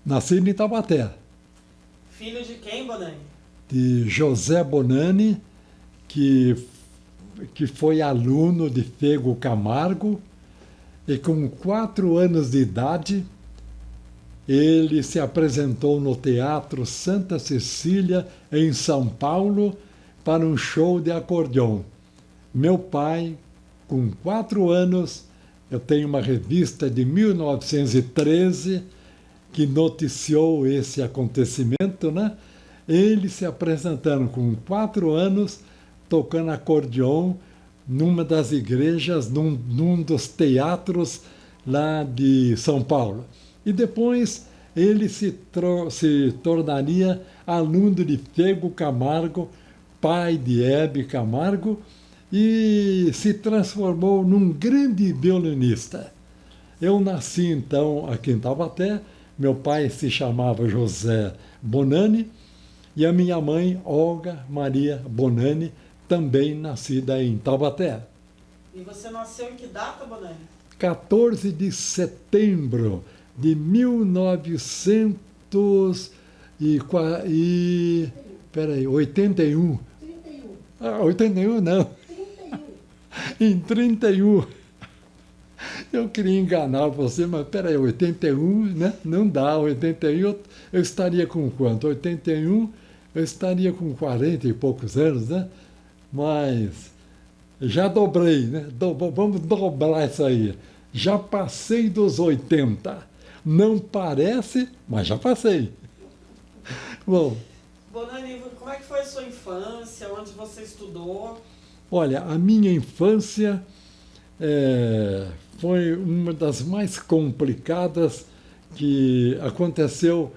Nascido em Taubaté, Filho de quem, Bonani? de José Bonani, que, que foi aluno de Fego Camargo, e com 4 anos de idade, ele se apresentou no Teatro Santa Cecília, em São Paulo, para um show de acordeon. Meu pai, com 4 anos, eu tenho uma revista de 1913 que noticiou esse acontecimento, né? Ele se apresentando com 4 anos, tocando acordeon numa das igrejas, num dos teatros lá de São Paulo. E depois ele se tornaria aluno de Fego Camargo, pai de Hebe Camargo, e se transformou num grande violinista. Eu nasci então aqui em Taubaté, meu pai se chamava José Bonani e a minha mãe, Olga Maria Bonani, também nascida em Taubaté. E você nasceu em que data, Bonani? 14 de setembro de 1900 peraí, 81. 31. Ah, 81 não, 31. em 31. Eu queria enganar você, mas peraí, 81, né? Não dá, 81 eu estaria com quanto? 81 eu estaria com 40 e poucos anos, né? Mas já dobrei, né? Vamos dobrar isso aí. Já passei dos 80. Não parece, mas já passei. Bom, Bonani, como é que foi a sua infância? Onde você estudou? olha, a minha infância foi uma das mais complicadas que aconteceu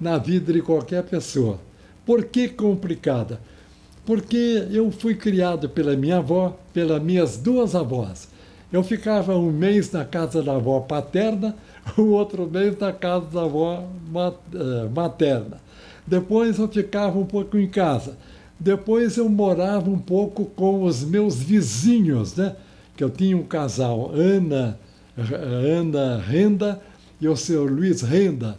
na vida de qualquer pessoa. Por que complicada? Porque eu fui criado pela minha avó, pelas minhas duas avós. Eu ficava um mês na casa da avó paterna, o outro mês na casa da avó materna. Depois eu ficava um pouco em casa. Depois eu morava um pouco com os meus vizinhos, né? Que eu tinha um casal, Ana Renda e o seu Luiz Renda.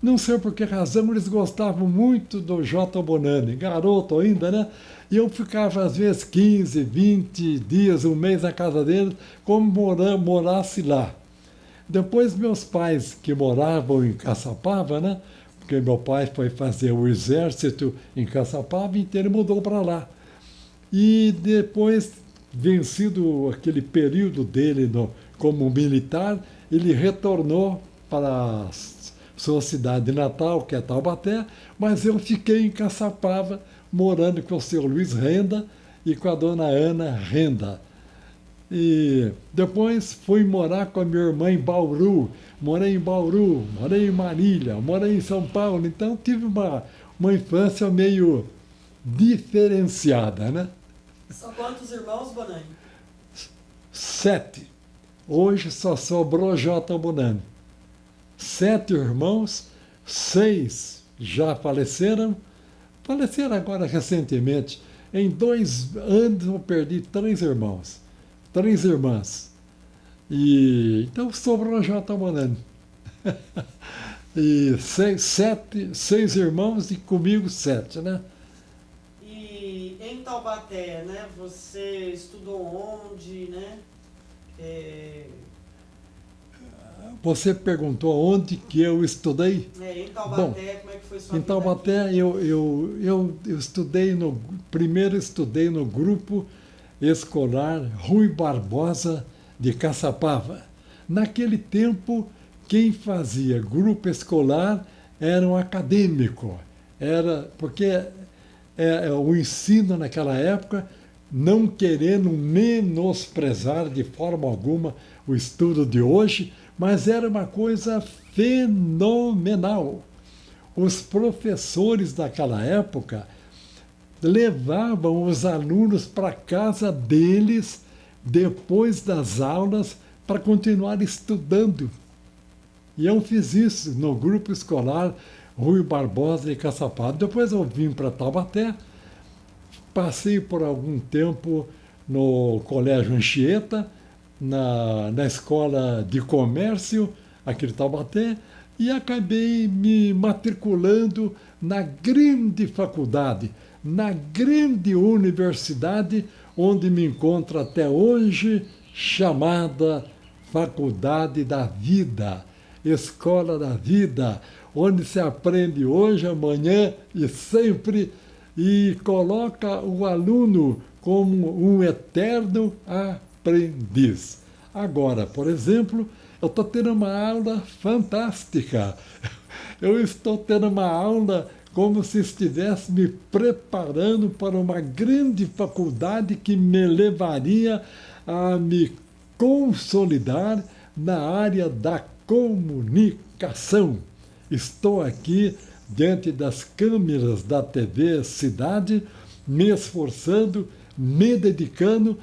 Não sei por que razão, eles gostavam muito do J. Bonani, garoto ainda, né? E eu ficava, às vezes, 15, 20 dias, um mês na casa deles, como morasse lá. Depois, meus pais, que moravam em Caçapava, né? Porque meu pai foi fazer o exército em Caçapava, então ele mudou para lá. E depois, vencido aquele período dele como militar, ele retornou para a sua cidade natal, que é Taubaté, mas eu fiquei em Caçapava, morando com o seu Luiz Renda e com a dona Ana Renda. E depois fui morar com a minha irmã em Bauru. Morei em Bauru, morei em Marília, morei em São Paulo. Então tive uma infância meio diferenciada, né? São quantos irmãos, Bonani? 7. Hoje só sobrou J. Bonani. 7 irmãos, 6 já faleceram. Faleceram agora recentemente. Em 2 anos eu perdi 3 irmãos. 3 irmãs. E então sobrou J. Bonani. E 6 irmãos e comigo 7, né? E em Taubaté, né? Você estudou onde, né? Você perguntou onde que eu estudei? Em Taubaté, como é que foi sua Em vida Taubaté, aqui? eu estudei primeiro estudei no grupo escolar Rui Barbosa de Caçapava. Naquele tempo, quem fazia grupo escolar era um acadêmico. Porque o ensino naquela época, não querendo menosprezar de forma alguma o estudo de hoje, mas era uma coisa fenomenal. Os professores daquela época levavam os alunos para casa deles depois das aulas para continuar estudando. E eu fiz isso no grupo escolar Rui Barbosa de Caçapava. Depois eu vim para Taubaté, passei por algum tempo no Colégio Anchieta, na escola de comércio aqui de Taubaté, e acabei me matriculando na grande faculdade, na grande universidade, onde me encontro até hoje, chamada Faculdade da Vida, Escola da Vida, onde se aprende hoje, amanhã e sempre, e coloca o aluno como um eterno aprendiz. Agora, por exemplo, eu estou tendo uma aula fantástica. Eu estou tendo uma aula como se estivesse me preparando para uma grande faculdade que me levaria a me consolidar na área da comunicação. Estou aqui diante das câmeras da TV Cidade, me esforçando, me dedicando,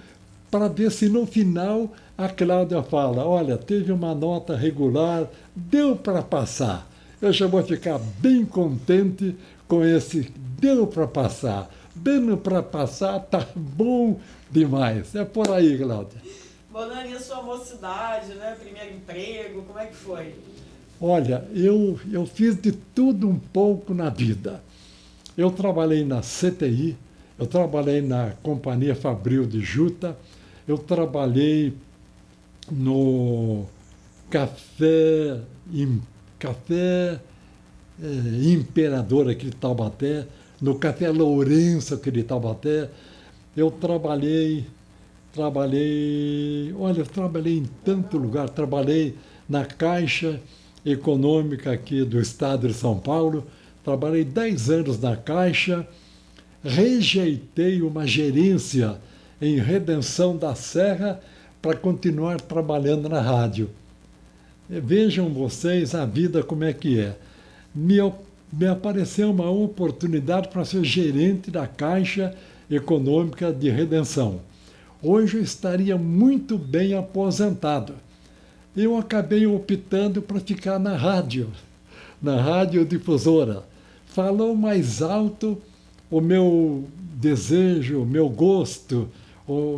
para ver se no final a Cláudia fala, olha, teve uma nota regular, deu para passar. Eu já vou ficar bem contente com esse deu para passar. Dando para passar, tá bom demais. É por aí, Cláudia. Bonani, a sua mocidade, né? Primeiro emprego, como é que foi? Olha, eu fiz de tudo um pouco na vida. Eu trabalhei na CTI, eu trabalhei na Companhia Fabril de Juta, eu trabalhei no Café Imperador aqui de Taubaté, no Café Lourenço aqui de Taubaté. Eu trabalhei em tanto lugar. Trabalhei na Caixa Econômica aqui do Estado de São Paulo, trabalhei 10 anos na Caixa, rejeitei uma gerência em Redenção da Serra para continuar trabalhando na rádio. Vejam vocês a vida como é que é. Me apareceu uma oportunidade para ser gerente da Caixa Econômica de Redenção. Hoje eu estaria muito bem aposentado. Eu acabei optando para ficar na radiodifusora. Falou mais alto o meu desejo, o meu gosto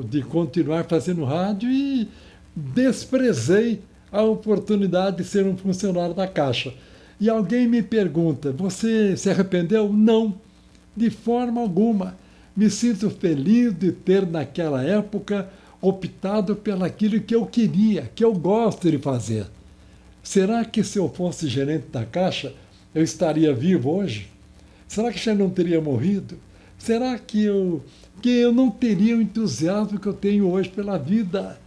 de continuar fazendo rádio e desprezei a oportunidade de ser um funcionário da Caixa. E alguém me pergunta, você se arrependeu? Não, de forma alguma. Me sinto feliz de ter, naquela época, optado pelaquilo que eu queria, que eu gosto de fazer. Será que se eu fosse gerente da Caixa, eu estaria vivo hoje? Será que já não teria morrido? Será que eu não teria o entusiasmo que eu tenho hoje pela vida?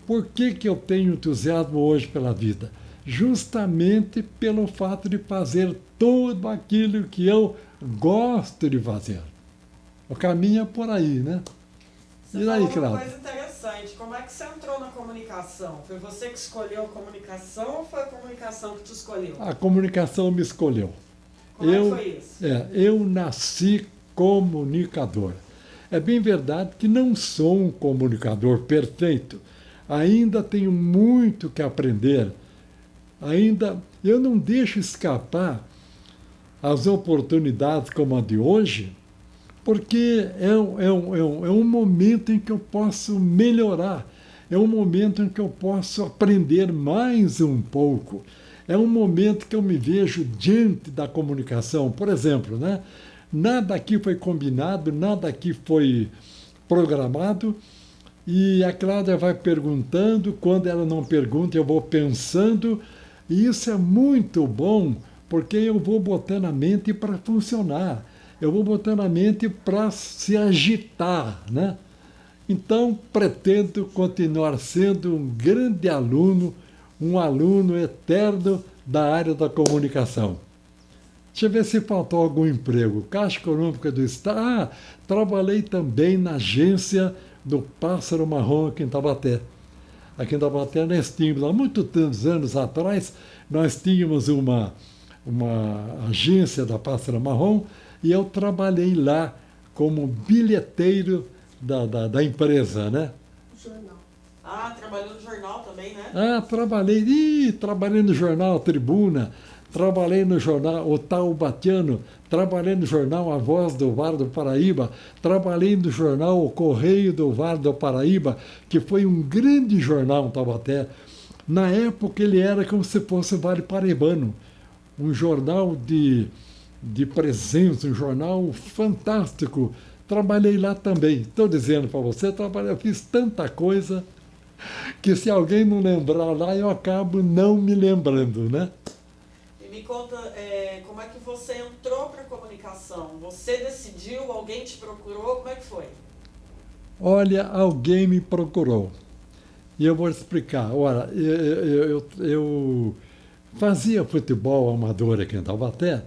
Por que eu tenho entusiasmo hoje pela vida? Justamente pelo fato de fazer tudo aquilo que eu gosto de fazer. O caminho é por aí, né? Você falou uma coisa interessante. Como é que você entrou na comunicação? Foi você que escolheu a comunicação ou foi a comunicação que te escolheu? A comunicação me escolheu. Como é que foi isso? Eu nasci comunicador. É bem verdade que não sou um comunicador perfeito. Ainda tenho muito que aprender. Ainda eu não deixo escapar as oportunidades como a de hoje, porque é um momento em que eu posso melhorar, é um momento em que eu posso aprender mais um pouco, é um momento que eu me vejo diante da comunicação. Por exemplo, né? Nada aqui foi combinado, nada aqui foi programado, e a Cláudia vai perguntando, quando ela não pergunta, eu vou pensando, e isso é muito bom, porque eu vou botando a mente para funcionar. Eu vou botando a mente para se agitar, né? Então, pretendo continuar sendo um grande aluno, um aluno eterno da área da comunicação. Deixa eu ver se faltou algum emprego. Caixa Econômica do Estado. Trabalhei também na agência do Pássaro Marrom aqui em Taubaté. Aqui em Taubaté nós tínhamos, há muitos anos atrás, nós tínhamos uma agência da Pássaro Marrom, e eu trabalhei lá como bilheteiro da empresa, né? Jornal. Ah, trabalhou no jornal também, né? Trabalhei no jornal Tribuna, trabalhei no jornal O Taubatiano, trabalhei no jornal A Voz do Vale do Paraíba, trabalhei no jornal O Correio do Vale do Paraíba, que foi um grande jornal em Taubaté. Na época ele era como se fosse o Vale Paraibano, um jornal de presença, um jornal fantástico. Trabalhei lá também. Estou dizendo para você, eu fiz tanta coisa que se alguém não lembrar lá, eu acabo não me lembrando, né? E me conta, como é que você entrou para a comunicação? Você decidiu, alguém te procurou, como é que foi? Olha, alguém me procurou. E eu vou explicar. Olha, eu fazia futebol amador aqui em Taubaté,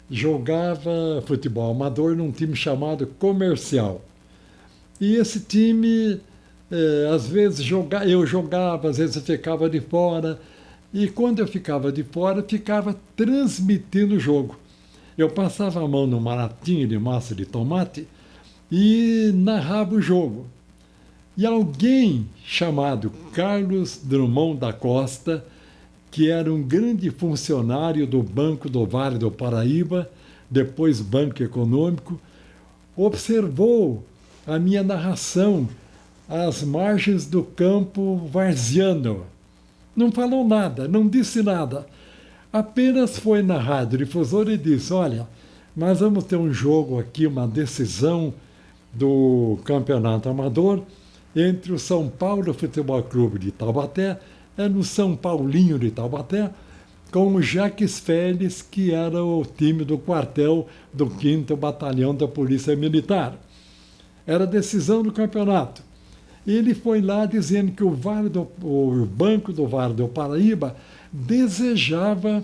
jogava futebol amador num time chamado Comercial. E esse time, às vezes eu jogava, às vezes eu ficava de fora. E quando eu ficava de fora, ficava transmitindo o jogo. Eu passava a mão numa latinha de massa de tomate e narrava o jogo. E alguém chamado Carlos Drummond da Costa, que era um grande funcionário do Banco do Vale do Paraíba, depois Banco Econômico, observou a minha narração às margens do campo varziano. Não falou nada, não disse nada. Apenas foi na rádio difusora e disse: olha, nós vamos ter um jogo aqui, uma decisão do Campeonato Amador entre o São Paulo Futebol Clube de Taubaté, no São Paulinho de Taubaté, com o Jacques Félix, que era o time do quartel do 5º Batalhão da Polícia Militar. Era a decisão do campeonato. E ele foi lá dizendo que o Banco do Vale do Paraíba desejava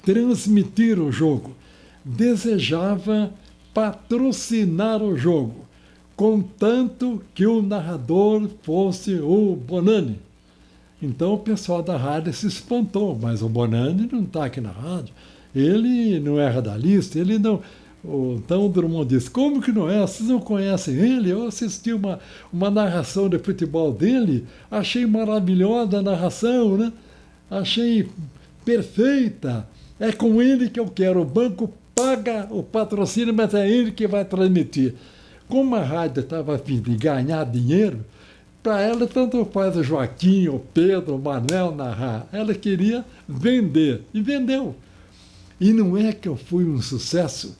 transmitir o jogo, desejava patrocinar o jogo, contanto que o narrador fosse o Bonani. Então o pessoal da rádio se espantou, mas o Bonani não está aqui na rádio, ele não é radialista, ele não... Então o Drummond disse: como que não é? Vocês não conhecem ele? Eu assisti uma narração de futebol dele, achei maravilhosa a narração, né? Achei perfeita. É com ele que eu quero. O banco paga o patrocínio, mas é ele que vai transmitir. Como a rádio estava a fim de ganhar dinheiro, para ela tanto faz o Joaquim, o Pedro, o Manuel narrar. Ela queria vender, e vendeu. E não é que eu fui um sucesso.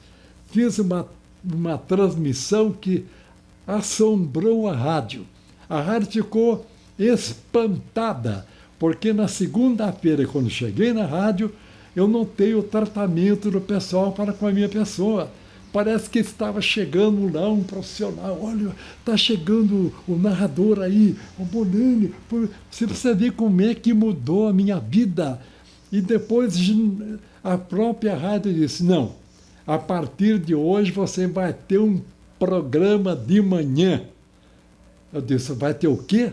Fiz uma transmissão que assombrou a rádio. A rádio ficou espantada, porque na segunda-feira, quando cheguei na rádio, eu notei o tratamento do pessoal para com a minha pessoa. Parece que estava chegando lá um profissional. Olha, está chegando o narrador aí, o Bonani. Você precisa ver como é que mudou a minha vida. E depois a própria rádio disse: não, a partir de hoje você vai ter um programa de manhã. Eu disse: vai ter o quê?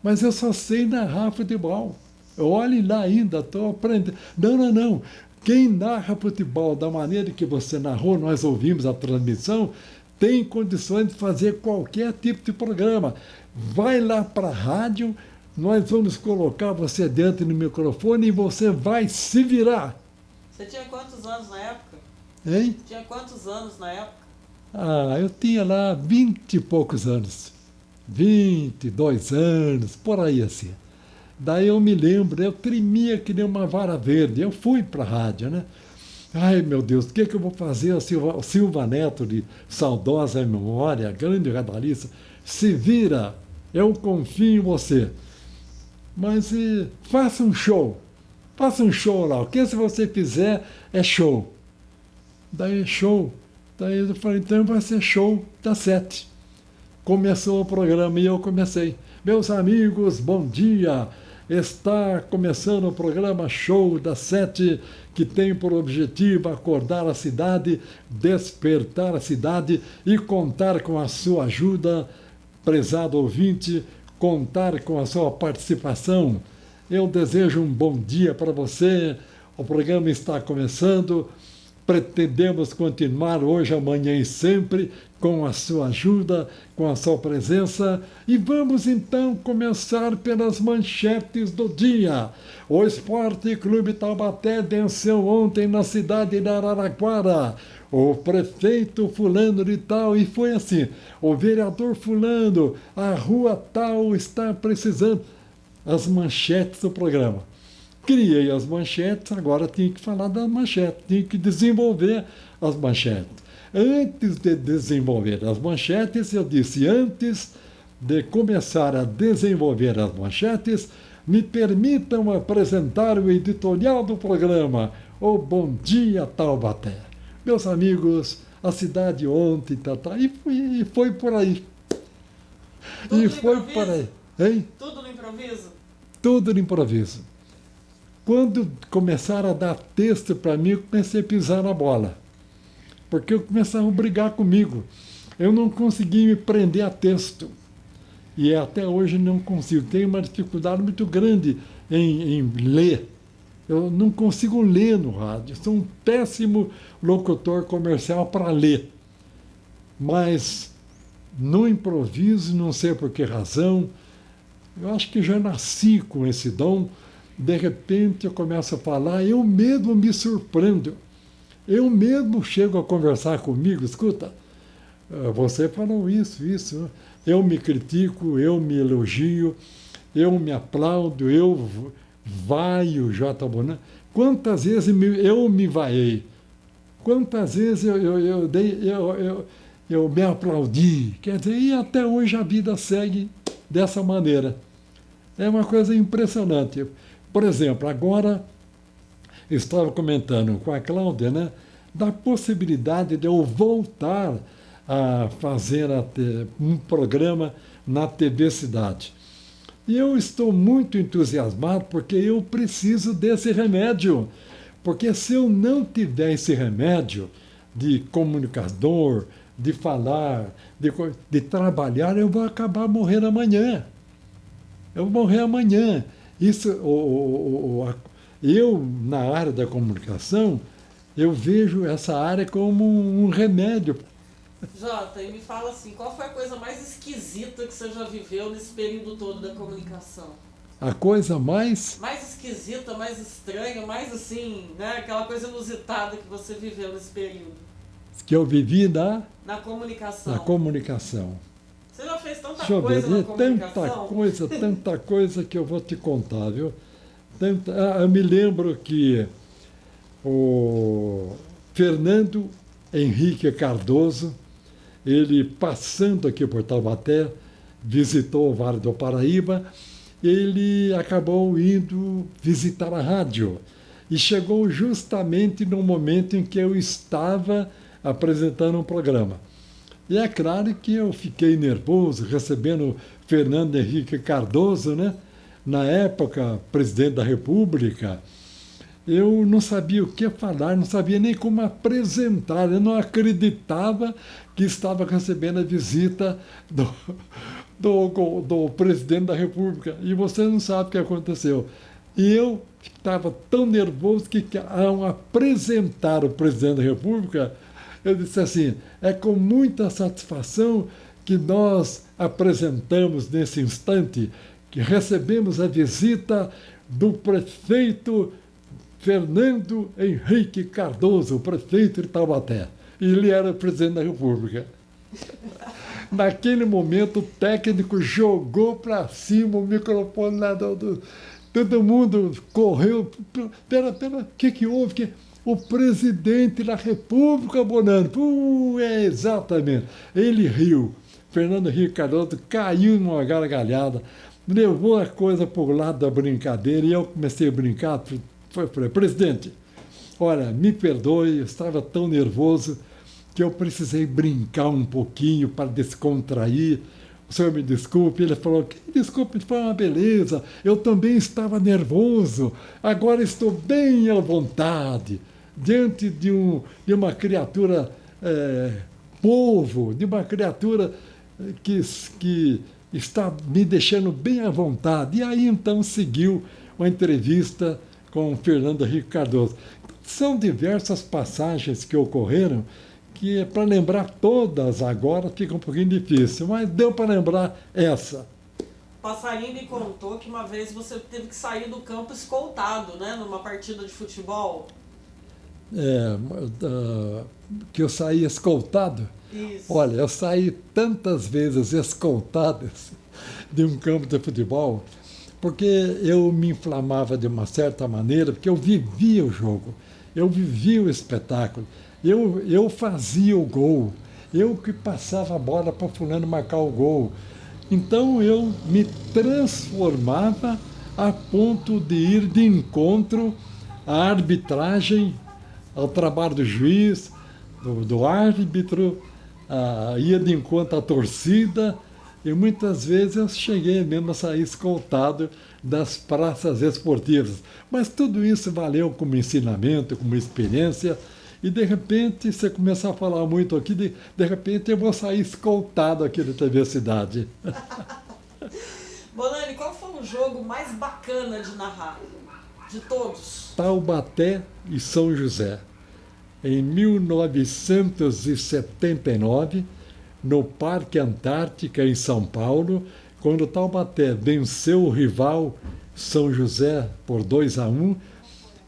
Mas eu só sei narrar futebol. Olhe lá ainda, estou aprendendo. Não. Quem narra futebol da maneira que você narrou, nós ouvimos a transmissão, tem condições de fazer qualquer tipo de programa. Vai lá para a rádio, nós vamos colocar você dentro do microfone e você vai se virar. Você tinha quantos anos na época? Hein? Tinha quantos anos na época? Eu tinha lá 20 e poucos anos. 22 anos, por aí assim. Daí eu me lembro, eu tremia que nem uma vara verde. Eu fui para a rádio, né? Ai, meu Deus, o que eu vou fazer? O Silva Neto, de saudosa memória, grande radialista, se vira, eu confio em você. Mas faça um show lá. O que se você fizer é show. Daí show. Daí eu falei: então vai ser show das 7. Começou o programa e eu comecei. Meus amigos, bom dia! Está começando o programa Show das 7, que tem por objetivo acordar a cidade, despertar a cidade e contar com a sua ajuda, prezado ouvinte, contar com a sua participação. Eu desejo um bom dia para você. O programa está começando. Pretendemos continuar hoje, amanhã e sempre com a sua ajuda, com a sua presença. E vamos então começar pelas manchetes do dia. O Esporte Clube Taubaté venceu ontem na cidade de Araraquara. O prefeito fulano de tal, e foi assim: o vereador fulano, a rua tal está precisando. as manchetes do programa. Criei as manchetes, agora tinha que falar das manchetes, tinha que desenvolver as manchetes. Antes de desenvolver as manchetes, eu disse, antes de começar a desenvolver as manchetes, me permitam apresentar o editorial do programa, o Bom Dia Taubaté. Meus amigos, a cidade ontem, e foi por aí. Tudo e no foi improviso? por aí. Hein? Tudo no improviso? Tudo no improviso. Quando começaram a dar texto para mim, eu comecei a pisar na bola. Porque começaram a brigar comigo. Eu não consegui me prender a texto. E até hoje não consigo. Tenho uma dificuldade muito grande em ler. Eu não consigo ler no rádio. Sou um péssimo locutor comercial para ler. Mas no improviso, não sei por que razão, eu acho que já nasci com esse dom. De repente eu começo a falar, eu mesmo me surpreendo. Eu mesmo chego a conversar comigo, escuta, você falou isso. Eu me critico, eu me elogio, eu me aplaudo, eu vaio J. Bonan. Quantas vezes eu me vaiei? Quantas vezes eu me aplaudi? Quer dizer, e até hoje a vida segue dessa maneira. É uma coisa impressionante. Por exemplo, agora estava comentando com a Cláudia, né, da possibilidade de eu voltar a fazer um programa na TV Cidade. E eu estou muito entusiasmado porque eu preciso desse remédio. Porque se eu não tiver esse remédio de comunicador, de falar, de trabalhar, eu vou acabar morrendo amanhã. Eu vou morrer amanhã. Isso, eu, na área da comunicação, eu vejo essa área como um remédio. Jota, e me fala assim, qual foi a coisa mais esquisita que você já viveu nesse período todo da comunicação? A coisa mais... Mais esquisita, mais estranha, mais assim, né? Aquela coisa inusitada que você viveu nesse período. Que eu vivi na comunicação. Na comunicação. Você já fez tanta Deixa eu coisa ver, na comunicação? tanta coisa que eu vou te contar, viu? Eu me lembro que o Fernando Henrique Cardoso, ele passando aqui por Taubaté, visitou o Vale do Paraíba, ele acabou indo visitar a rádio e chegou justamente no momento em que eu estava apresentando um programa. E é claro que eu fiquei nervoso recebendo Fernando Henrique Cardoso, né? Na época, presidente da República. Eu não sabia o que falar, não sabia nem como apresentar. Eu não acreditava que estava recebendo a visita do presidente da República. E você não sabe o que aconteceu. E eu estava tão nervoso que, ao apresentar o presidente da República, eu disse assim, é com muita satisfação que nós apresentamos nesse instante, que recebemos a visita do prefeito Fernando Henrique Cardoso, prefeito de Taubaté. E ele era o presidente da República. Naquele momento, o técnico jogou para cima o microfone lá todo mundo correu. Pera, o que houve? O presidente da República, Bonano. Exatamente. Ele riu. Fernando Henrique Cardoso caiu numa gargalhada, levou a coisa para o lado da brincadeira e eu comecei a brincar. Falei, presidente, olha, me perdoe, eu estava tão nervoso que eu precisei brincar um pouquinho para descontrair. O senhor me desculpe. Ele falou, desculpe, foi uma beleza. Eu também estava nervoso. Agora estou bem à vontade. Diante de uma criatura povo, de uma criatura que está me deixando bem à vontade. E aí, então, seguiu uma entrevista com o Fernando Henrique Cardoso. São diversas passagens que ocorreram que, para lembrar todas agora, fica um pouquinho difícil, mas deu para lembrar essa. Passarinho me contou que uma vez você teve que sair do campo escoltado, né, numa partida de futebol. Que eu saí escoltado. Isso. Olha, eu saí tantas vezes escoltado de um campo de futebol, porque eu me inflamava de uma certa maneira, porque eu vivia o jogo, eu vivia o espetáculo, eu fazia o gol, eu que passava a bola para fulano marcar o gol. Então eu me transformava a ponto de ir de encontro à arbitragem, ao trabalho do juiz, do árbitro, ia de encontro à torcida, e muitas vezes eu cheguei mesmo a sair escoltado das praças esportivas. Mas tudo isso valeu como ensinamento, como experiência, e de repente, você começar a falar muito aqui, de repente eu vou sair escoltado aqui da TV Cidade. Bonani, qual foi o jogo mais bacana de narrar? De todos? Taubaté e São José. Em 1979, no Parque Antártica, em São Paulo, quando Taubaté venceu o rival São José por 2-1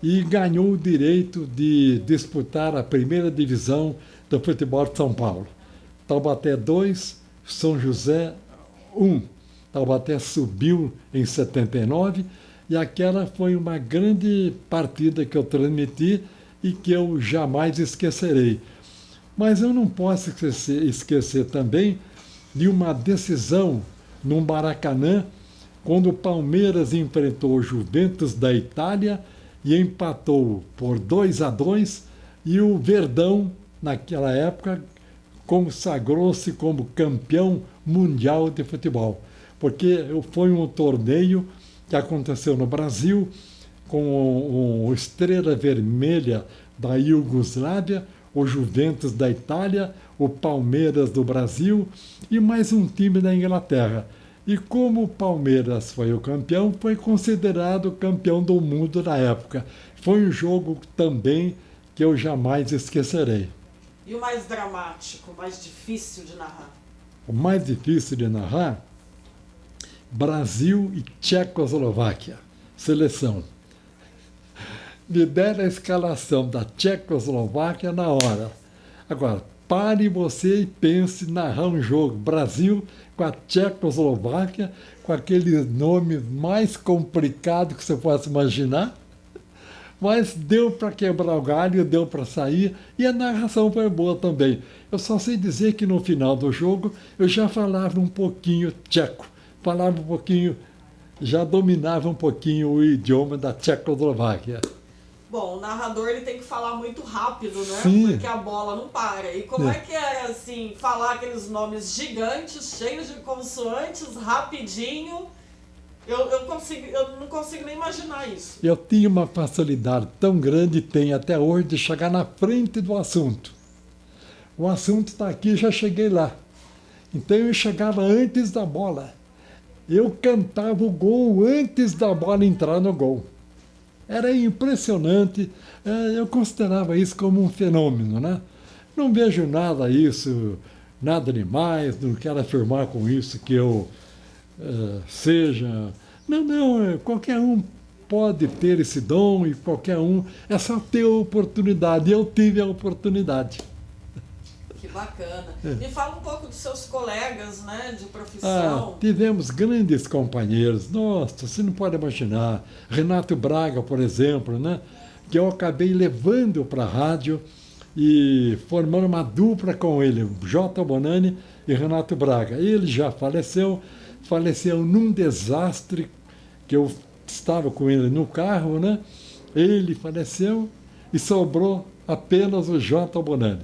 e ganhou o direito de disputar a primeira divisão do futebol de São Paulo. Taubaté 2, São José 1. Taubaté subiu em 79 e aquela foi uma grande partida que eu transmiti e que eu jamais esquecerei. Mas eu não posso esquecer também de uma decisão no Maracanã, quando o Palmeiras enfrentou o Juventus da Itália e empatou por 2-2, e o Verdão, naquela época, consagrou-se como campeão mundial de futebol. Porque foi um torneio que aconteceu no Brasil, com o Estrela Vermelha da Iugoslávia, o Juventus da Itália, o Palmeiras do Brasil e mais um time da Inglaterra. E como o Palmeiras foi o campeão, foi considerado campeão do mundo na época. Foi um jogo também que eu jamais esquecerei. E o mais dramático, o mais difícil de narrar? O mais difícil de narrar? Brasil e Tchecoslováquia. Seleção. Me deram a escalação da Tchecoslováquia na hora. Agora, pare você e pense narrar um jogo. Brasil com a Tchecoslováquia, com aqueles nomes mais complicados que você possa imaginar. Mas deu para quebrar o galho, deu para sair, e a narração foi boa também. Eu só sei dizer que no final do jogo eu já falava um pouquinho tcheco, falava um pouquinho, já dominava um pouquinho o idioma da Tchecoslováquia. Bom, o narrador ele tem que falar muito rápido, né? Sim. Porque a bola não para. E como é que é, assim, falar aqueles nomes gigantes, cheios de consoantes, rapidinho? Eu não consigo nem imaginar isso. Eu tinha uma facilidade tão grande, tenho até hoje, de chegar na frente do assunto. O assunto está aqui, já cheguei lá. Então eu chegava antes da bola. Eu cantava o gol antes da bola entrar no gol. Era impressionante, eu considerava isso como um fenômeno, né? Não vejo nada demais, não quero afirmar com isso que eu seja... Não, qualquer um pode ter esse dom e qualquer um, é só ter a oportunidade, eu tive a oportunidade. Que bacana. Me fala um pouco dos seus colegas, né, de profissão. Tivemos grandes companheiros, nossa, você não pode imaginar. Renato Braga, por exemplo, né, que eu acabei levando para a rádio e formando uma dupla com ele, J. Bonani e Renato Braga. Ele já faleceu num desastre, que eu estava com ele no carro, né? Ele faleceu e sobrou apenas o J. Bonani.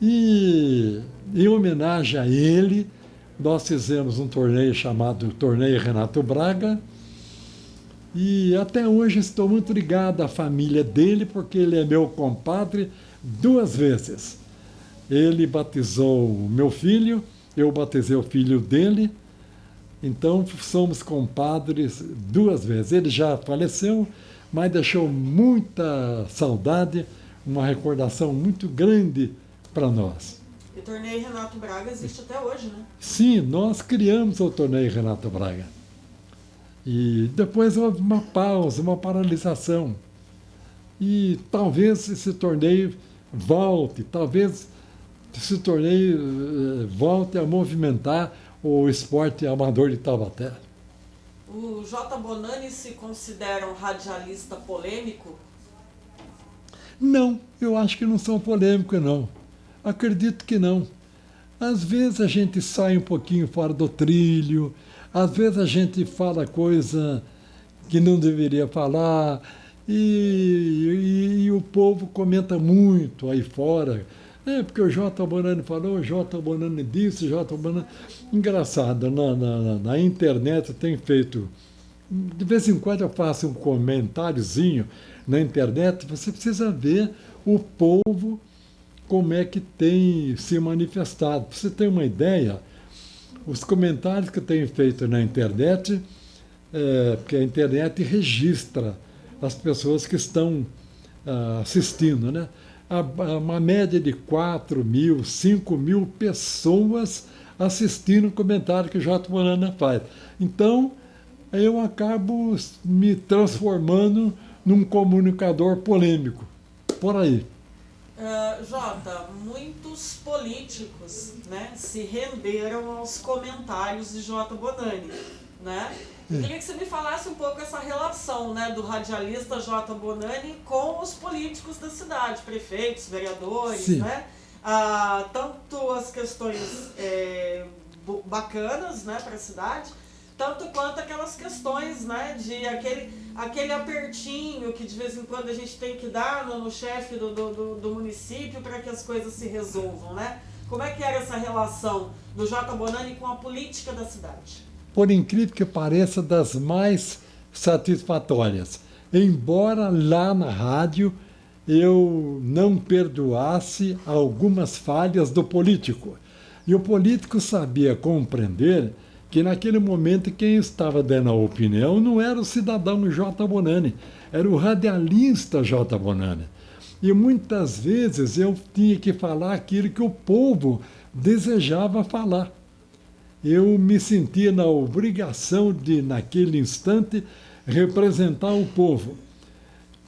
E, em homenagem a ele, nós fizemos um torneio chamado Torneio Renato Braga. E até hoje estou muito ligado à família dele, porque ele é meu compadre 2 vezes. Ele batizou o meu filho, eu batizei o filho dele. Então, somos compadres 2 vezes. Ele já faleceu, mas deixou muita saudade, uma recordação muito grande para nós. E o Torneio Renato Braga existe até hoje, né? Sim, nós criamos o Torneio Renato Braga. E depois houve uma pausa, uma paralisação. E talvez esse torneio volte, talvez esse torneio volte a movimentar o esporte amador de Taubaté. O J. Bonani se considera um radialista polêmico? Não, eu acho que não são polêmicos, não. Acredito que não. Às vezes a gente sai um pouquinho fora do trilho, às vezes a gente fala coisa que não deveria falar, e o povo comenta muito aí fora. Porque o J. Bonani falou, o J. Bonani disse, o J. Bonani... Engraçado, na internet tem feito... De vez em quando eu faço um comentáriozinho na internet, você precisa ver o povo como é que tem se manifestado. Para você ter uma ideia, os comentários que eu tenho feito na internet, porque a internet registra as pessoas que estão assistindo, né? Uma média de 4.000, 5.000 pessoas assistindo o comentário que o J. Bonani faz. Então, eu acabo me transformando num comunicador polêmico. Por aí. Jota, muitos políticos, né, se renderam aos comentários de J. Bonani, né? Eu queria que você me falasse um pouco essa relação, né, do radialista J. Bonani com os políticos da cidade, prefeitos, vereadores, Sim. né? Tanto as questões bacanas, né, para a cidade, tanto quanto aquelas questões, né, de aquele apertinho que de vez em quando a gente tem que dar no chefe do município para que as coisas se resolvam, né? Como é que era essa relação do J. Bonani com a política da cidade? Por incrível que pareça, das mais satisfatórias. Embora lá na rádio eu não perdoasse algumas falhas do político. E o político sabia compreender que naquele momento quem estava dando a opinião não era o cidadão J. Bonani, era o radialista J. Bonani. E muitas vezes eu tinha que falar aquilo que o povo desejava falar. Eu me sentia na obrigação de, naquele instante, representar o povo.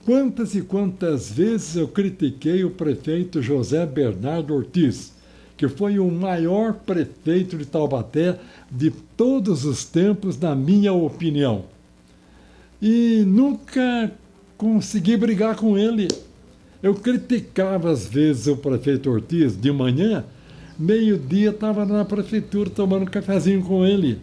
Quantas e quantas vezes eu critiquei o prefeito José Bernardo Ortiz, que foi o maior prefeito de Taubaté de todos os tempos, na minha opinião. E nunca consegui brigar com ele. Eu criticava às vezes o prefeito Ortiz de manhã, meio-dia estava na prefeitura tomando um cafezinho com ele.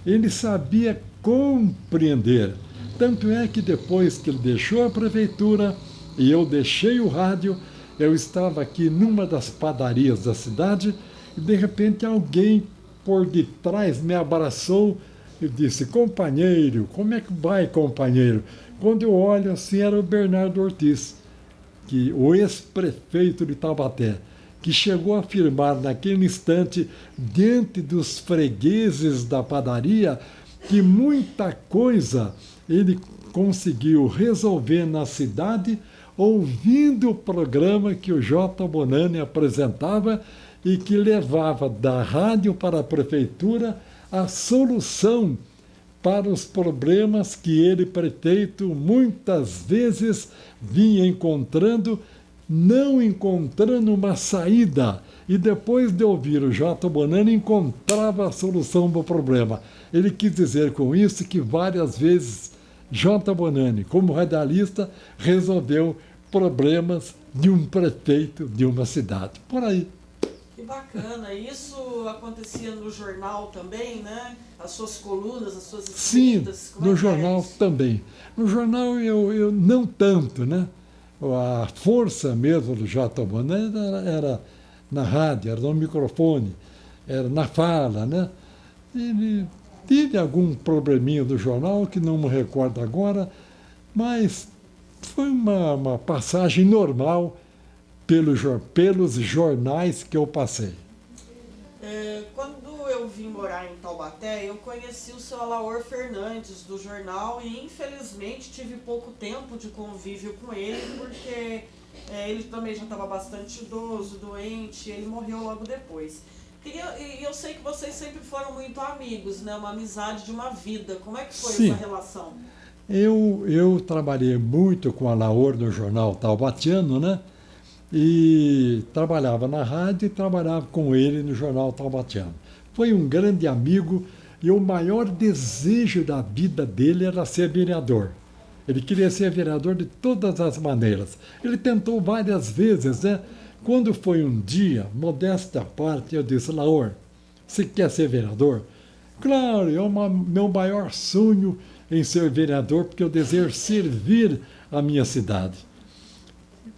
Ele sabia compreender. Tanto é que depois que ele deixou a prefeitura e eu deixei o rádio, eu estava aqui numa das padarias da cidade e de repente alguém por detrás me abraçou e disse: companheiro, como é que vai, companheiro? Quando eu olho assim, era o Bernardo Ortiz, o ex-prefeito de Taubaté, que chegou a afirmar naquele instante, diante dos fregueses da padaria, que muita coisa ele conseguiu resolver na cidade ouvindo o programa que o J. Bonani apresentava e que levava da rádio para a prefeitura a solução para os problemas que ele, prefeito, muitas vezes vinha encontrando, não encontrando uma saída. E depois de ouvir o J. Bonani, encontrava a solução do problema. Ele quis dizer com isso que várias vezes J. Bonani, como radialista, resolveu problemas de um prefeito de uma cidade. Por aí. Que bacana. Isso acontecia no jornal também, né? As suas colunas, as suas escritas? Sim, no jornal também. No jornal eu não tanto, né? A força mesmo do J. Bonani era na rádio, era no microfone, era na fala, né? Ele tive algum probleminha do jornal, que não me recordo agora, mas foi uma passagem normal pelos jornais que eu passei. Quando eu vim morar em Taubaté, eu conheci o seu Alaor Fernandes, do jornal, e infelizmente tive pouco tempo de convívio com ele, porque ele também já estava bastante idoso, doente, e ele morreu logo depois. E eu sei que vocês sempre foram muito amigos, né? Uma amizade de uma vida. Como é que foi Sim. essa relação? Eu trabalhei muito com a Alaor no jornal Taubatiano, né? E trabalhava na rádio e trabalhava com ele no jornal Taubatiano. Foi um grande amigo, E o maior desejo da vida dele era ser vereador. Ele queria ser vereador de todas as maneiras. Ele tentou várias vezes, né? Quando foi um dia, modesta à parte, eu disse: Laor, você quer ser vereador? Claro, é meu maior sonho em ser vereador, porque eu desejo servir a minha cidade.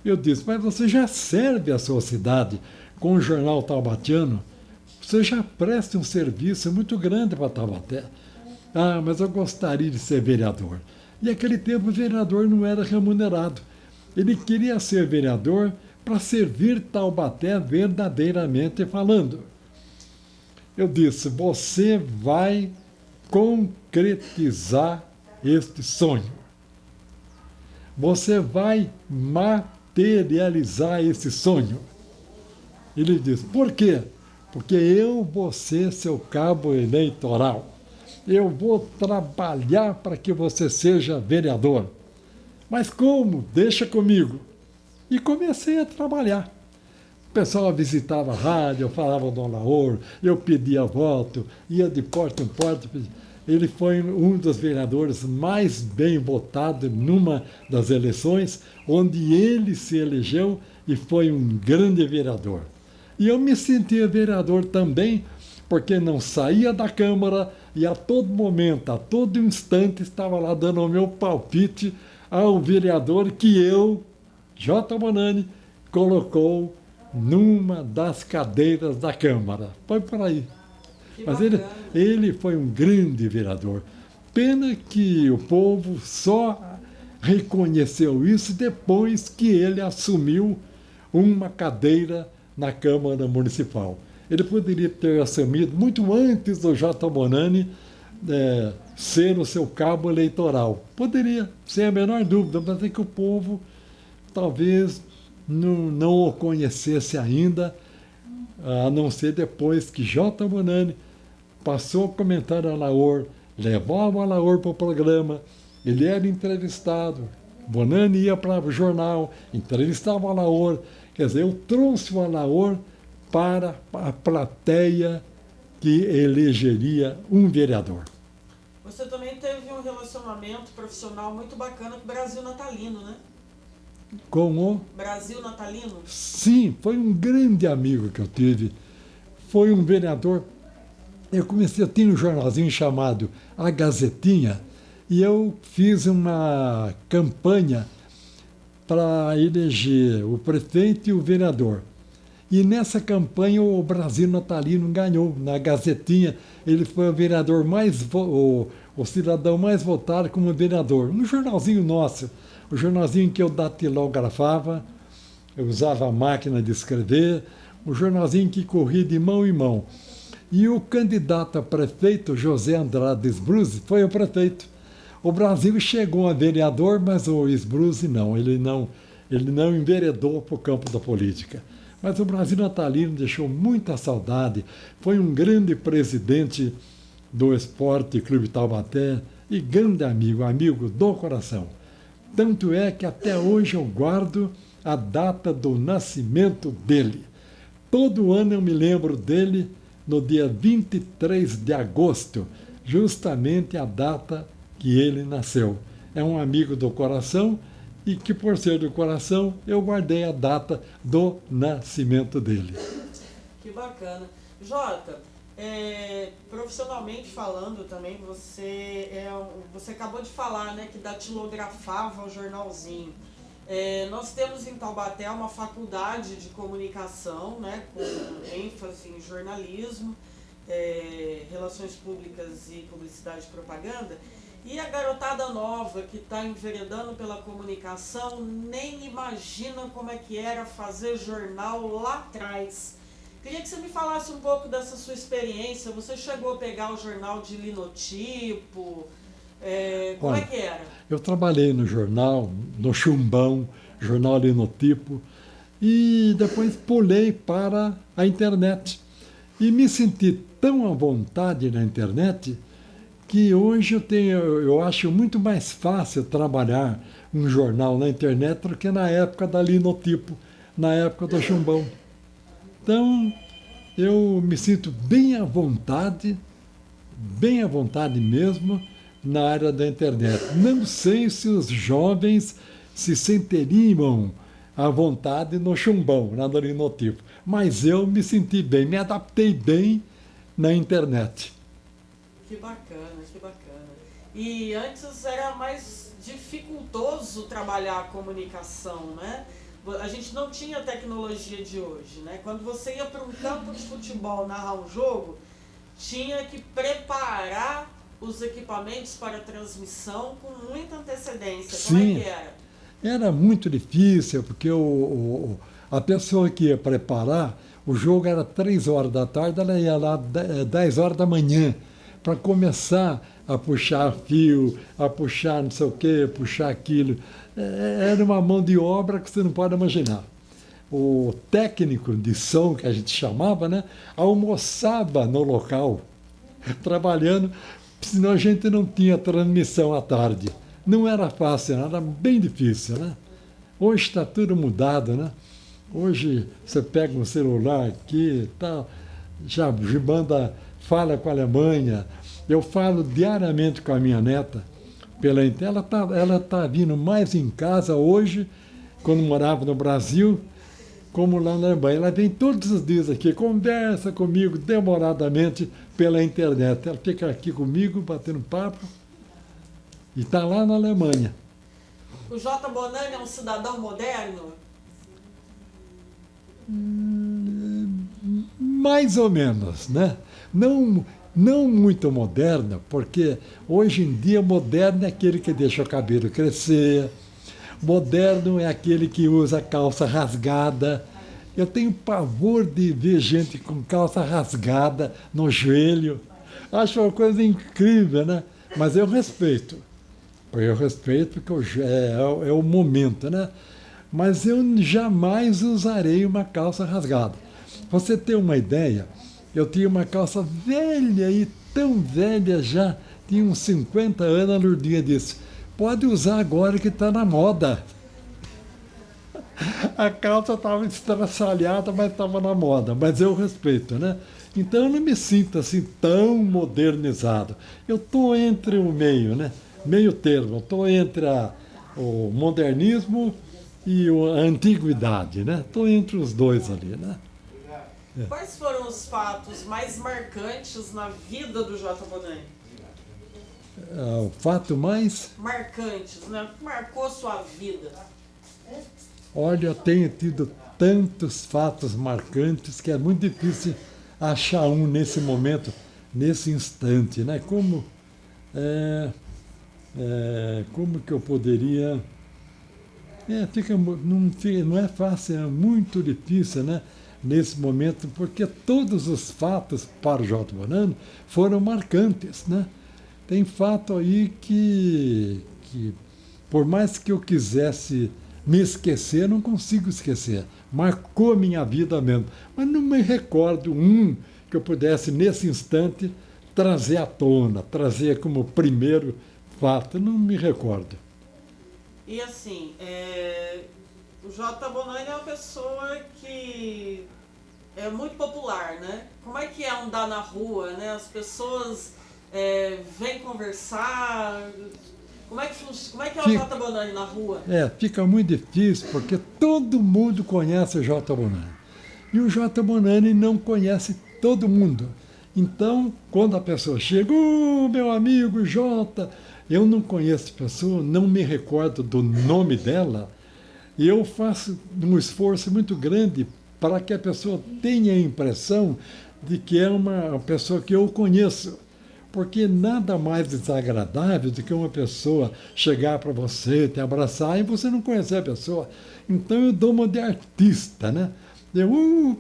Eu disse: mas você já serve a sua cidade com o jornal Taubatiano? Você já presta um serviço muito grande para Taubaté. Ah, mas eu gostaria de ser vereador. E naquele tempo o vereador não era remunerado. Ele queria ser vereador para servir Taubaté verdadeiramente falando. Eu disse: você vai concretizar este sonho. Você vai materializar esse sonho. Ele disse: por quê? Porque eu vou ser seu cabo eleitoral. Eu vou trabalhar para que você seja vereador. Mas como? Deixa comigo. E comecei a trabalhar. O pessoal visitava a rádio, eu falava do Laor, eu pedia voto, ia de porta em porta. Ele foi um dos vereadores mais bem votados numa das eleições, onde ele se elegeu e foi um grande vereador. E eu me sentia vereador também, porque não saía da Câmara e a todo momento, a todo instante, estava lá dando o meu palpite ao vereador que eu, J. Bonani, colocou numa das cadeiras da Câmara. Foi por aí. Mas ele foi um grande vereador. Pena que o povo só reconheceu isso depois que ele assumiu uma cadeira na Câmara Municipal. Ele poderia ter assumido muito antes do J. Bonani ser o seu cabo eleitoral. Poderia, sem a menor dúvida, mas é que o povo talvez não o conhecesse ainda, a não ser depois que J. Bonani passou a comentar a Laor, levava a Laor para o programa, ele era entrevistado, Bonani ia para o jornal, entrevistava a Laor. Quer dizer, eu trouxe o Alaor para a plateia que elegeria um vereador. Você também teve um relacionamento profissional muito bacana com o Brasil Natalino, né? Com o Brasil Natalino? Sim, foi um grande amigo que eu tive. Foi um vereador. Eu tinha um jornalzinho chamado A Gazetinha, e eu fiz uma campanha para eleger o prefeito e o vereador. E nessa campanha o Brasil Natalino ganhou. Na Gazetinha, ele foi o vereador o cidadão mais votado como vereador. No jornalzinho nosso, o jornalzinho que eu datilografava, eu usava a máquina de escrever, o jornalzinho que corria de mão em mão. E o candidato a prefeito, José Andrade Sbruzzi, foi o prefeito. O Brasil chegou a vereador, mas o Sbruzzi não. Ele não enveredou para o campo da política. Mas o Brasil Natalino deixou muita saudade. Foi um grande presidente do Esporte Clube Taubaté e grande amigo do coração. Tanto é que até hoje eu guardo a data do nascimento dele. Todo ano eu me lembro dele no dia 23 de agosto, justamente a data que ele nasceu. É um amigo do coração e que, por ser do coração, eu guardei a data do nascimento dele. Que bacana. Jota, profissionalmente falando também, você acabou de falar, né, que datilografava o jornalzinho. Nós temos em Taubaté uma faculdade de comunicação, né, com ênfase em jornalismo, relações públicas e publicidade e propaganda. E a garotada nova que está enveredando pela comunicação nem imagina como é que era fazer jornal lá atrás. Queria que você me falasse um pouco dessa sua experiência. Você chegou a pegar o jornal de linotipo? Como é que era? Eu trabalhei no jornal, no Chumbão, jornal linotipo, e depois pulei para a internet. E me senti tão à vontade na internet que hoje eu acho muito mais fácil trabalhar um jornal na internet do que na época da linotipo, na época do Chumbão. Então, eu me sinto bem à vontade bem à vontade mesmo na área da internet. Não sei se os jovens se sentiriam à vontade no chumbão, nada ali no tipo. Mas eu me senti bem, me adaptei bem na internet. Que bacana, que bacana. E antes era mais dificultoso trabalhar a comunicação, né? A gente não tinha a tecnologia de hoje, né? Quando você ia para um campo de futebol narrar um jogo, tinha que preparar os equipamentos para a transmissão com muita antecedência. Como é Sim. que era? Era muito difícil, porque a pessoa que ia preparar, o jogo era 3 horas da tarde, ela ia lá 10 horas da manhã, para começar a puxar fio, a puxar não sei o quê, puxar aquilo. Era uma mão de obra que você não pode imaginar. O técnico de som, que a gente chamava, né, almoçava no local, trabalhando, senão a gente não tinha transmissão à tarde. Não era fácil, era bem difícil, né? Hoje está tudo mudado, né? Hoje você pega um celular aqui, tá, já manda, fala com a Alemanha. Eu falo diariamente com a minha neta pela internet. Ela tá vindo mais em casa hoje, quando morava no Brasil, como lá na Alemanha. Ela vem todos os dias aqui, conversa comigo demoradamente pela internet. Ela fica aqui comigo, batendo papo. E está lá na Alemanha. O J. Bonani é um cidadão moderno? Mais ou menos, né? Não muito moderna, porque hoje em dia moderno é aquele que deixa o cabelo crescer, moderno é aquele que usa calça rasgada. Eu tenho pavor de ver gente com calça rasgada no joelho. Acho uma coisa incrível, né? Mas eu respeito. Eu respeito porque é o momento, né? Mas eu jamais usarei uma calça rasgada. Você tem uma ideia? Eu tinha uma calça velha e tão velha já, tinha uns 50 anos, a Lourdinha disse, pode usar agora que está na moda. A calça estava estraçalhada, mas estava na moda. Mas eu respeito, né? Então eu não me sinto assim tão modernizado. Eu estou entre o meio, né? Meio termo. Estou entre o modernismo e a antiguidade, né? Estou entre os dois ali, né? Quais foram os fatos mais marcantes na vida do J. Bonani? O fato mais... Marcantes, né? Que marcou sua vida? Olha, eu tenho tido tantos fatos marcantes que é muito difícil achar um nesse momento, nesse instante, né? Como que eu poderia... não é fácil, é muito difícil, né? Nesse momento, porque todos os fatos para o J. Bonani foram marcantes, né? Tem fato aí que por mais que eu quisesse me esquecer, não consigo esquecer. Marcou a minha vida mesmo. Mas não me recordo um que eu pudesse, nesse instante, trazer à tona, trazer como primeiro fato. Não me recordo. E assim, o J. Bonani é uma pessoa que é muito popular, né? Como é que é andar na rua, né? As pessoas vêm conversar... Como é que é o J. Bonani na rua? Fica muito difícil, porque todo mundo conhece o J. Bonani. E o J. Bonani não conhece todo mundo. Então, quando a pessoa chega, meu amigo J., eu não conheço a pessoa, não me recordo do nome dela, e eu faço um esforço muito grande para que a pessoa tenha a impressão de que é uma pessoa que eu conheço. Porque nada mais desagradável do que uma pessoa chegar para você, te abraçar e você não conhecer a pessoa. Então eu dou uma de artista, né?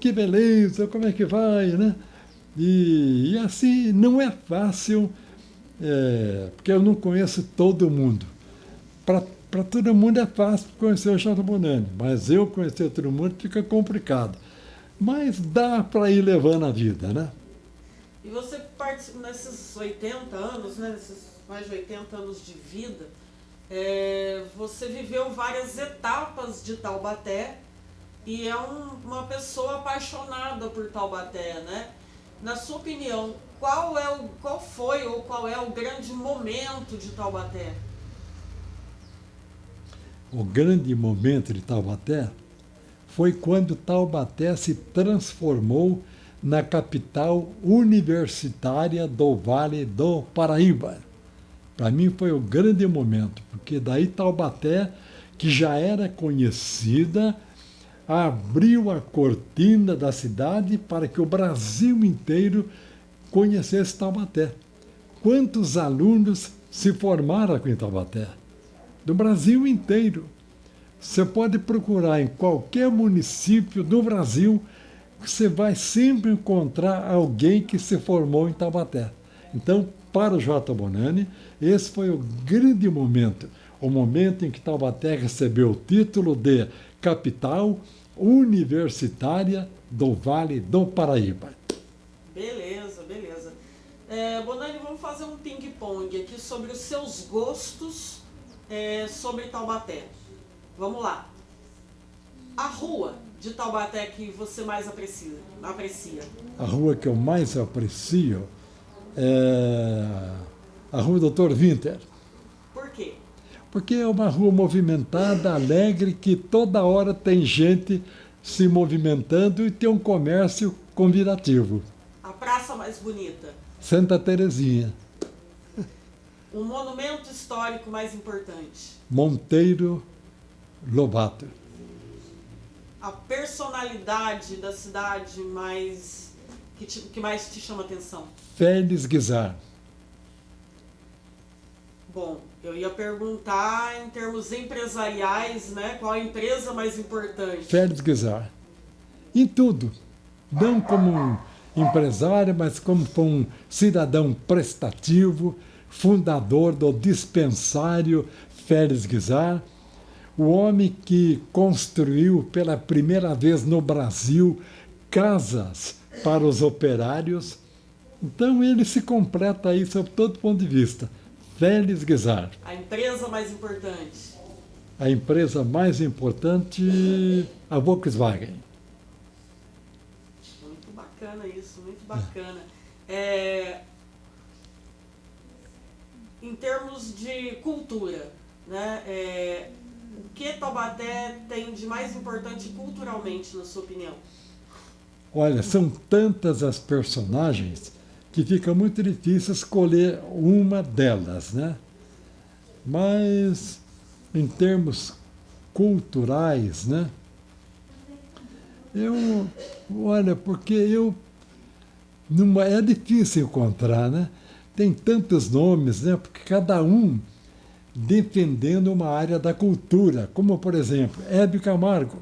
Que beleza, como é que vai, né? E assim, não é fácil, porque eu não conheço todo mundo. Para todo mundo é fácil conhecer o J. Bonani, mas eu conhecer todo mundo fica complicado. Mas dá para ir levando a vida, né? E você participa nesses 80 anos, né, nesses mais de 80 anos de vida, você viveu várias etapas de Taubaté e é uma pessoa apaixonada por Taubaté, né? Na sua opinião, qual foi ou qual é o grande momento de Taubaté? O grande momento de Taubaté foi quando Taubaté se transformou na capital universitária do Vale do Paraíba. Para mim foi o grande momento, porque daí Taubaté, que já era conhecida, abriu a cortina da cidade para que o Brasil inteiro conhecesse Taubaté. Quantos alunos se formaram aqui em Taubaté? Do Brasil inteiro. Você pode procurar em qualquer município do Brasil, você vai sempre encontrar alguém que se formou em Taubaté. Então, para o J. Bonanni, esse foi o grande momento, o momento em que Taubaté recebeu o título de capital universitária do Vale do Paraíba. Beleza, beleza. Bonanni, vamos fazer um ping-pong aqui sobre os seus gostos sobre Taubaté. Vamos lá. A rua de Taubaté que você mais aprecia? A rua que eu mais aprecio é a Rua Doutor Winter. Por quê? Porque é uma rua movimentada, alegre, que toda hora tem gente se movimentando e tem um comércio convidativo. A praça mais bonita? Santa Terezinha. O monumento histórico mais importante? Monteiro Lobato. A personalidade da cidade que mais te chama atenção? Félix Guizar. Bom, eu ia perguntar em termos empresariais, né? Qual a empresa mais importante? Félix Guizar. Em tudo. Não como um empresário, mas como um cidadão prestativo, fundador do dispensário Félix Guizar, o homem que construiu pela primeira vez no Brasil casas para os operários. Então ele se completa aí sob todo ponto de vista. Félix Guizar. A empresa mais importante? A empresa mais importante, a Volkswagen. Muito bacana isso, muito bacana. Em termos de cultura, né? O que Taubaté tem de mais importante culturalmente, na sua opinião? Olha, são tantas as personagens que fica muito difícil escolher uma delas, né? Mas, em termos culturais, né? Olha, porque é difícil encontrar, né? Tem tantos nomes, né? Porque cada um defendendo uma área da cultura, como, por exemplo, Hebe Camargo,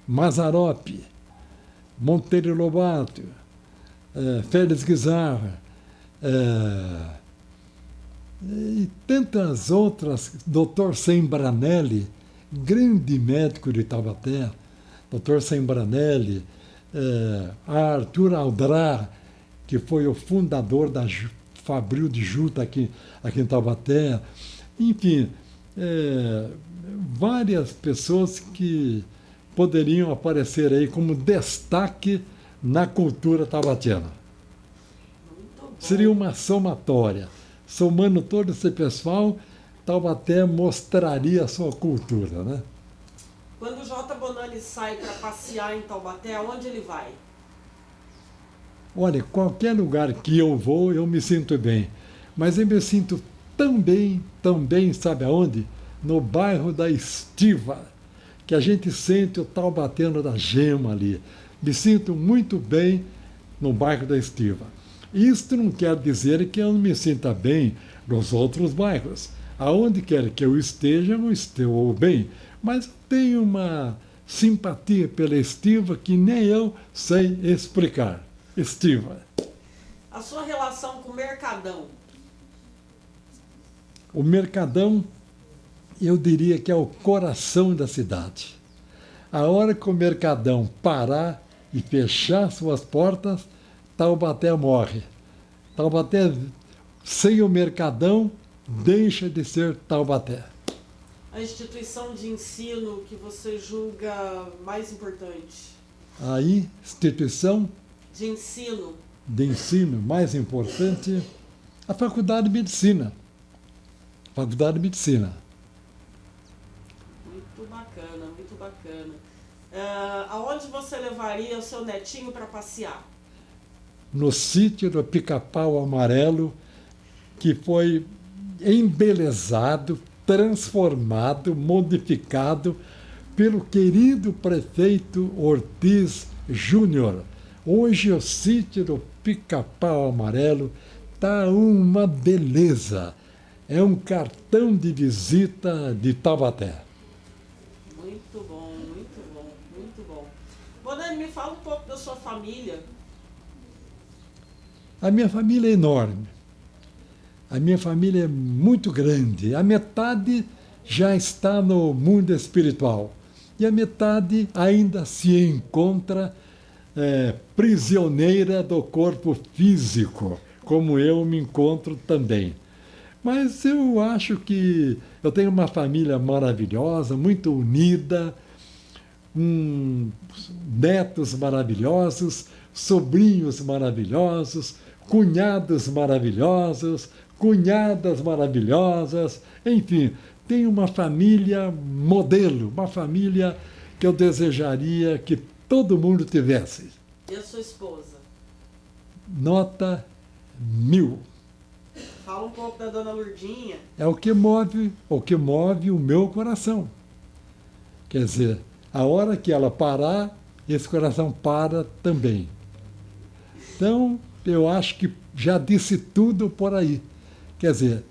Mazzaropi, Monteiro Lobato, Félix Guizar, e tantas outras, Dr. Sembranelli, grande médico de Taubaté, Dr. Sembranelli, Arthur Aldrá, que foi o fundador da Fabril de Juta aqui em Taubaté. Enfim, várias pessoas que poderiam aparecer aí como destaque na cultura taubatiana. Seria uma somatória. Somando todo esse pessoal, Taubaté mostraria a sua cultura, né? Quando o J. Bonanni sai para passear em Taubaté, aonde ele vai? Olha, qualquer lugar que eu vou, eu me sinto bem. Mas eu me sinto tão bem, sabe aonde? No bairro da Estiva, que a gente sente o taubateano da gema ali. Me sinto muito bem no bairro da Estiva. Isto não quer dizer que eu não me sinta bem nos outros bairros. Aonde quer que eu estou bem. Mas tenho uma simpatia pela Estiva que nem eu sei explicar. Estiva. A sua relação com o Mercadão? O Mercadão, eu diria que é o coração da cidade. A hora que o Mercadão parar e fechar suas portas, Taubaté morre. Taubaté, sem o Mercadão, deixa de ser Taubaté. A instituição de ensino que você julga mais importante? A instituição de ensino de ensino mais importante, a Faculdade de Medicina. Faculdade de Medicina. Muito bacana, muito bacana. Aonde você levaria o seu netinho para passear? No sítio do Pica-Pau Amarelo, que foi embelezado, transformado, modificado pelo querido prefeito Ortiz Júnior. Hoje o sítio do Pica-Pau Amarelo está uma beleza. É um cartão de visita de Taubaté. Muito bom, muito bom, muito bom. Bonani, me fala um pouco da sua família. A minha família é enorme. A minha família é muito grande. A metade já está no mundo espiritual. E a metade ainda se encontra prisioneira do corpo físico, como eu me encontro também. Mas eu acho que eu tenho uma família maravilhosa, muito unida, netos maravilhosos, sobrinhos maravilhosos, cunhados maravilhosos, cunhadas maravilhosas, enfim, tenho uma família modelo, uma família que eu desejaria que todo mundo tivesse. E a sua esposa? Nota 1000. Fala um pouco da dona Lurdinha. É o que move o meu coração. Quer dizer, a hora que ela parar, esse coração para também. Então, eu acho que já disse tudo por aí. Quer dizer,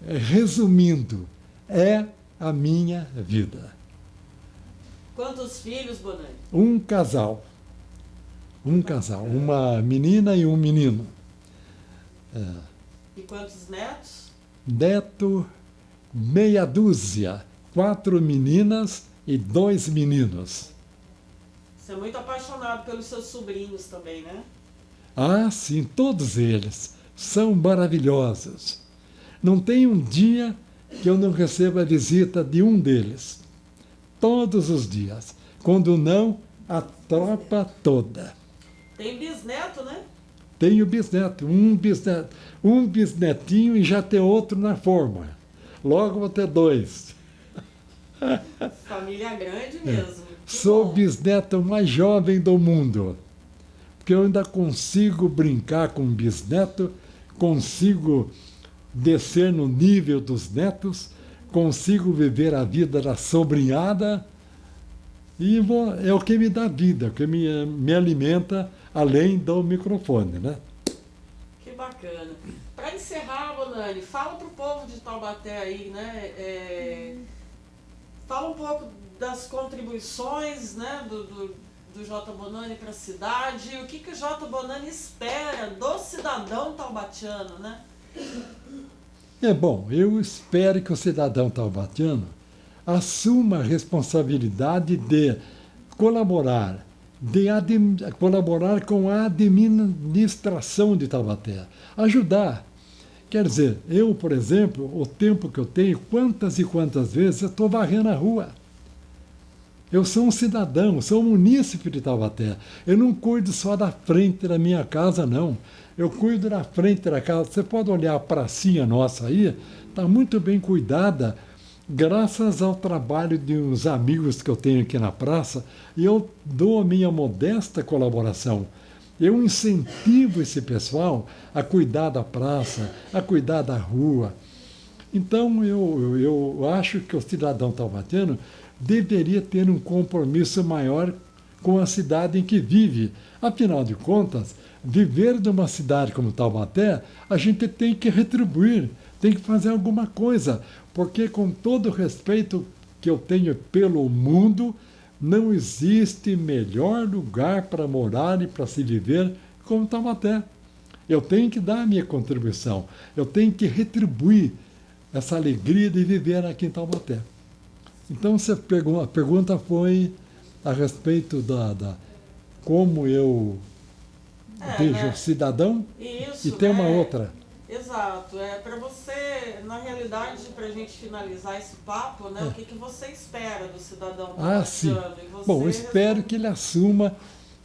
resumindo, é a minha vida. Quantos filhos, Bonani? Um casal. Uma menina e um menino. E quantos netos? Neto, meia dúzia. 4 meninas e 2 meninos. Você é muito apaixonado pelos seus sobrinhos também, né? Ah, sim, todos eles são maravilhosos. Não tem um dia que eu não receba a visita de um deles. Todos os dias. Quando não, a tropa toda. Tem bisneto, né? Tenho bisneto, um bisnetinho e já tem outro na forma. Logo vou ter 2. Família grande mesmo. Sou o bom. bisneto mais jovem do mundo. Porque eu ainda consigo brincar com o bisneto, consigo descer no nível dos netos, consigo viver a vida da sobrinhada, e é o que me dá vida, o que me alimenta, além do microfone, né? Que bacana. Para encerrar, Bonani, fala para o povo de Taubaté aí, né? Fala um pouco das contribuições, né, do J. Bonani para a cidade, e o que o J. Bonani espera do cidadão taubatiano, né? Bom, eu espero que o cidadão taubatiano assuma a responsabilidade de colaborar, colaborar com a administração de Taubaté, ajudar. Quer dizer, eu, por exemplo, o tempo que eu tenho, quantas e quantas vezes eu estou varrendo a rua. Eu sou um cidadão, sou um munícipe de Taubaté. Eu não cuido só da frente da minha casa, não. Eu cuido da frente da casa. Você pode olhar a pracinha nossa aí, está muito bem cuidada, graças ao trabalho de uns amigos que eu tenho aqui na praça, e eu dou a minha modesta colaboração. Eu incentivo esse pessoal a cuidar da praça, a cuidar da rua. Então, eu acho que o cidadão taubatiano deveria ter um compromisso maior com a cidade em que vive. Afinal de contas, viver numa cidade como Taubaté, a gente tem que retribuir, tem que fazer alguma coisa, porque com todo o respeito que eu tenho pelo mundo, não existe melhor lugar para morar e para se viver como Taubaté. Eu tenho que dar a minha contribuição, eu tenho que retribuir essa alegria de viver aqui em Taubaté. Então, a pergunta foi a respeito da como eu vejo né? o cidadão. Isso, E tem uma né? outra. Exato. Para você, na realidade, para a gente finalizar esse papo, né? O que você espera do cidadão Ah, sim. taubatiano? E você Bom, eu espero que ele assuma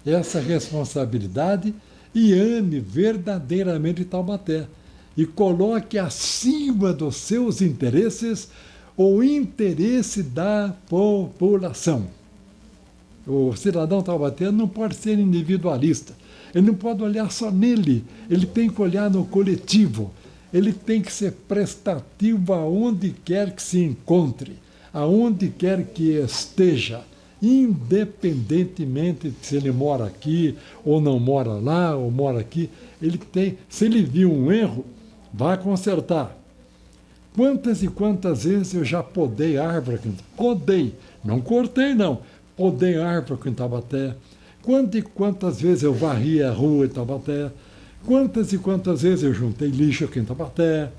essa responsabilidade e ame verdadeiramente Taubaté e coloque acima dos seus interesses o interesse da população. O cidadão taubatéano não pode ser individualista. Ele não pode olhar só nele, ele tem que olhar no coletivo. Ele tem que ser prestativo aonde quer que se encontre, aonde quer que esteja, independentemente de se ele mora aqui, ou não mora lá, ou mora aqui. Ele tem, se ele viu um erro, vai consertar. Quantas e quantas vezes eu já podei árvore aqui? Podei, não cortei não, podei árvore aqui em Taubaté. Quantas e quantas vezes eu varri a rua em Taubaté. Quantas e quantas vezes eu juntei lixo aqui em Taubaté.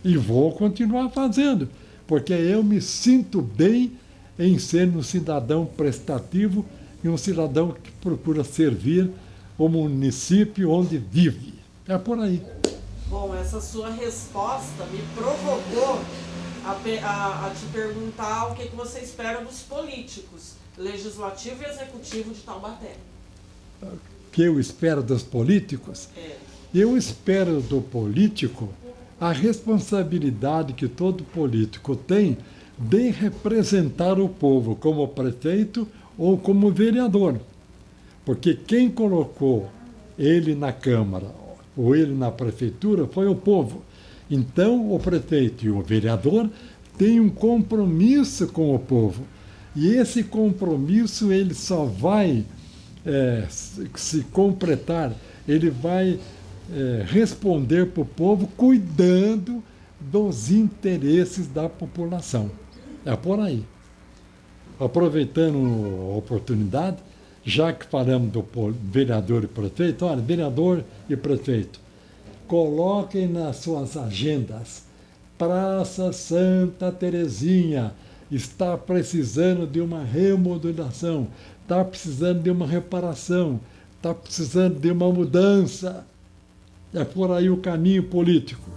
E vou continuar fazendo, porque eu me sinto bem em ser um cidadão prestativo e um cidadão que procura servir o município onde vive. É por aí. Bom, essa sua resposta me provocou a te perguntar o que você espera dos políticos, legislativo e executivo de Taubaté. O que eu espero dos políticos? Eu espero do político a responsabilidade que todo político tem de representar o povo como prefeito ou como vereador. Porque quem colocou ele na Câmara ou ele na prefeitura foi o povo. Então, o prefeito e o vereador têm um compromisso com o povo. E esse compromisso ele só vai se completar, ele vai responder para o povo cuidando dos interesses da população. É por aí. Aproveitando a oportunidade, já que falamos do vereador e prefeito, olha, vereador e prefeito, coloquem nas suas agendas, Praça Santa Terezinha está precisando de uma remodelação, está precisando de uma reparação, está precisando de uma mudança. É por aí o caminho político.